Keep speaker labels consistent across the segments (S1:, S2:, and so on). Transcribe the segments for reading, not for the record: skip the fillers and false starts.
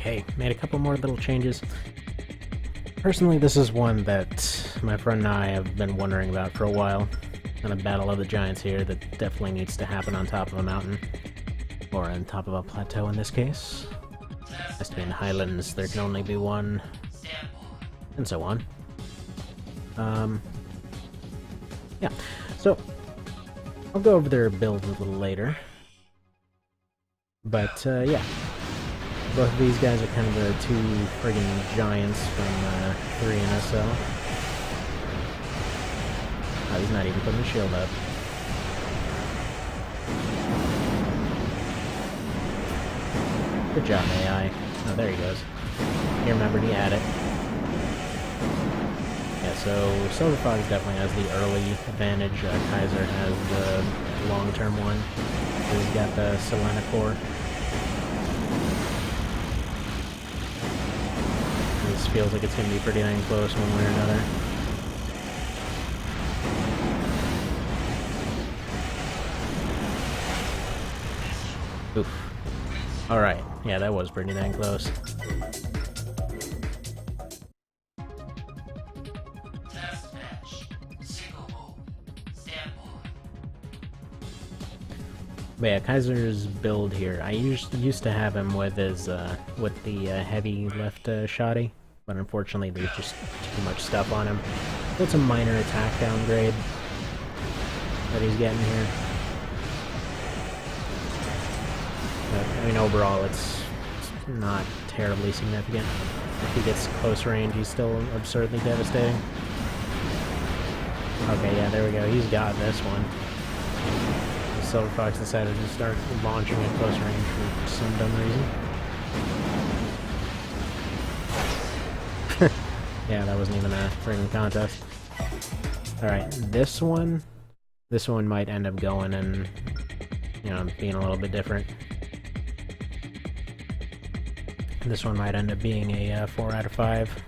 S1: okay, made a couple more little changes. Personally, this is one that my friend and I have been wondering about for a while. And a battle of the giants here that definitely needs to happen on top of a mountain. Or on top of a plateau in this case. Has to be in the highlands, there can only be one. And so on. Yeah, so I'll go over their build a little later. But, yeah. Both of these guys are kind of the two friggin' giants from 3 and SL. Oh, he's not even putting the shield up. Good job, AI. Oh, there he goes. He remembered he had it. Yeah, so Silver Fox definitely has the early advantage. Kaiser has the long-term one. So he's got the Selena core. This feels like it's going to be pretty dang close one way or another. Oof. Alright, yeah, that was pretty dang close. But yeah, Kaiser's build here, I used to have him with his, with the heavy left shoddy, but unfortunately there's just too much stuff on him. It's a minor attack downgrade that he's getting here. But, I mean, overall it's not terribly significant. If he gets close range, he's still absurdly devastating. Okay, yeah, there we go, he's got this one. Silver Fox decided to start launching at close range for some dumb reason. Yeah, that wasn't even a friggin' contest. Alright, this one might end up going and, you know, being a little bit different. This one might end up being a 4 out of 5.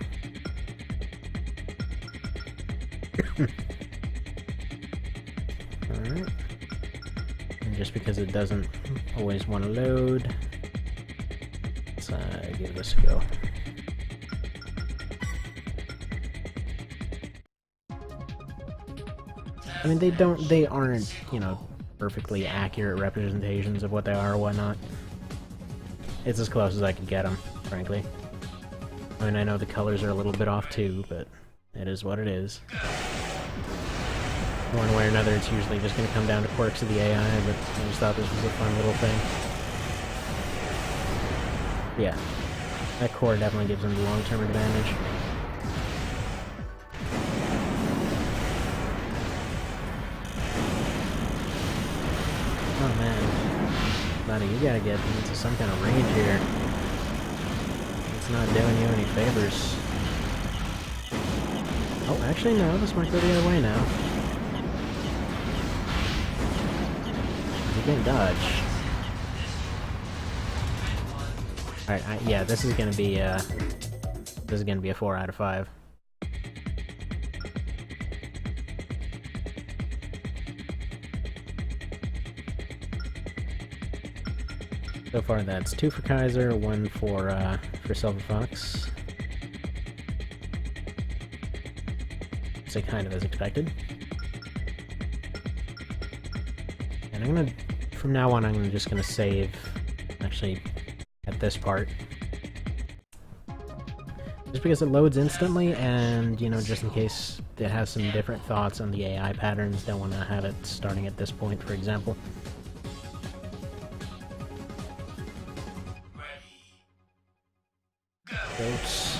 S1: Alright. Just because it doesn't always want to load, let's give this a go. I mean, they aren't, you know, perfectly accurate representations of what they are or whatnot. It's as close as I could get them, frankly. I mean, I know the colors are a little bit off too, but it is what it is. One way or another, it's usually just going to come down to quirks of the AI, but I just thought this was a fun little thing. Yeah, that core definitely gives them the long-term advantage. Oh man, buddy, you gotta get into some kind of range here. It's not doing you any favors. Oh, actually no, this might go the other way now. You can dodge. Alright, yeah, this is gonna be a 4 out of 5. So far, that's 2 for Kaiser, 1 for Silver Fox. So kind of as expected. And I'm gonna, from now on, I'm just gonna save, actually, at this part. Just because it loads instantly, and, you know, just in case it has some different thoughts on the AI patterns, don't want to have it starting at this point, for example. Goats.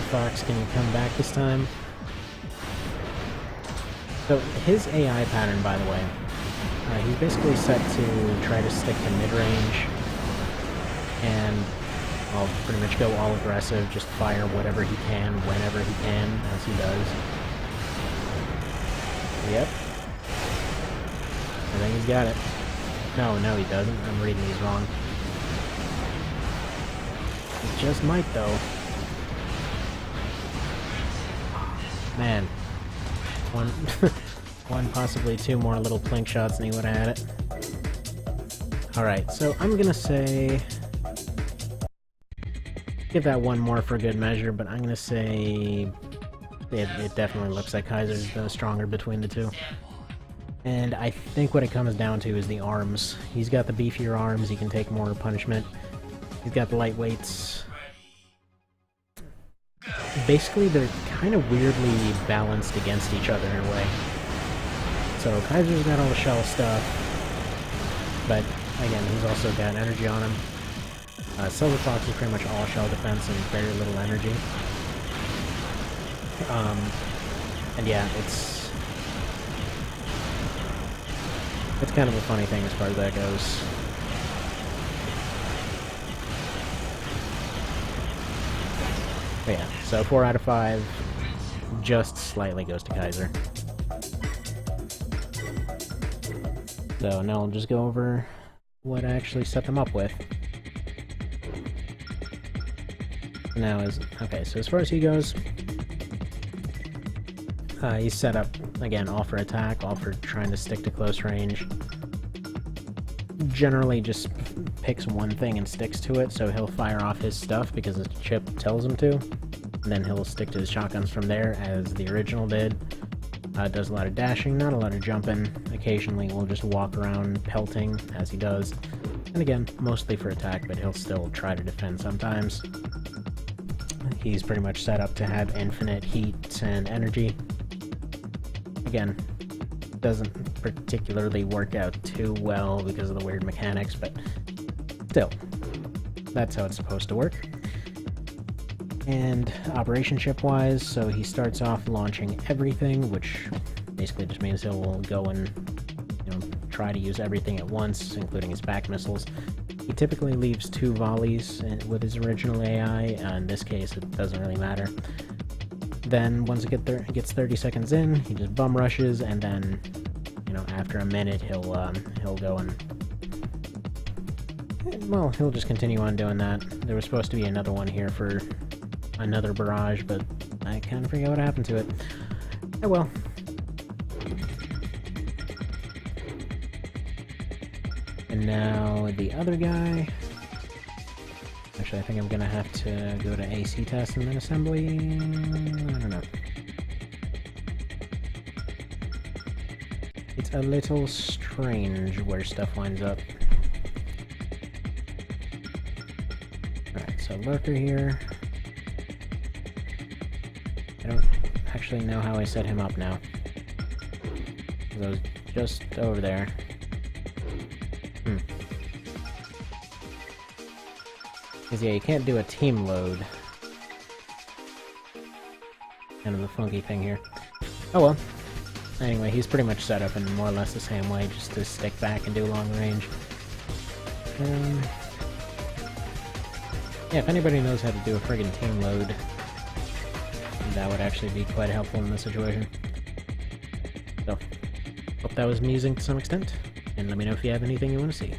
S1: Fox, can you come back this time? So, his AI pattern, by the way, he's basically set to try to stick to mid-range, and I'll pretty much go all aggressive, just fire whatever he can, whenever he can, as he does. Yep. I think he's got it. No, he doesn't. I'm reading these wrong. He just might, though. Man. One, possibly 2 more little plink shots and he would have had it. Alright, so I'm gonna say... give that one more for good measure, but I'm gonna say... It definitely looks like Kaiser's the stronger between the two. And I think what it comes down to is the arms. He's got the beefier arms, he can take more punishment. He's got the lightweights. Basically, they're kind of weirdly balanced against each other in a way. So Kaiser's got all the shell stuff, but again, he's also got energy on him. Silver Fox is pretty much all shell defense and very little energy. And yeah, it's kind of a funny thing as far as that goes. But yeah, so 4 out of 5 just slightly goes to Kaiser. So now I'll just go over what I actually set them up with. Now is... okay, so as far as he goes, he's set up, again, all for attack, all for trying to stick to close range. Generally just picks one thing and sticks to it, so he'll fire off his stuff because his chip tells him to, and then he'll stick to his shotguns from there, as the original did. Does a lot of dashing, not a lot of jumping. Occasionally will just walk around pelting, as he does. And again, mostly for attack, but he'll still try to defend sometimes. He's pretty much set up to have infinite heat and energy. Again, doesn't particularly work out too well because of the weird mechanics, but still, that's how it's supposed to work. And operation ship-wise, so he starts off launching everything, which basically just means he'll go and, try to use everything at once, including his back missiles. He typically leaves 2 volleys with his original AI, in this case it doesn't really matter. Then once it gets 30 seconds in, he just bum rushes, and then, after a minute he'll go and... well, he'll just continue on doing that. There was supposed to be another one here for another barrage, but I kind of forget what happened to it. Oh well. And now the other guy... actually, I think I'm gonna have to go to AC test and then assembly... I don't know. It's a little strange where stuff winds up. Alright, so lurker here. I don't actually know how I set him up now. I was just over there. Because, yeah, you can't do a team load. Kind of a funky thing here. Oh well. Anyway, he's pretty much set up in more or less the same way, just to stick back and do long range. Yeah, if anybody knows how to do a friggin' team load, that would actually be quite helpful in this situation. So, hope that was amusing to some extent, and let me know if you have anything you want to see.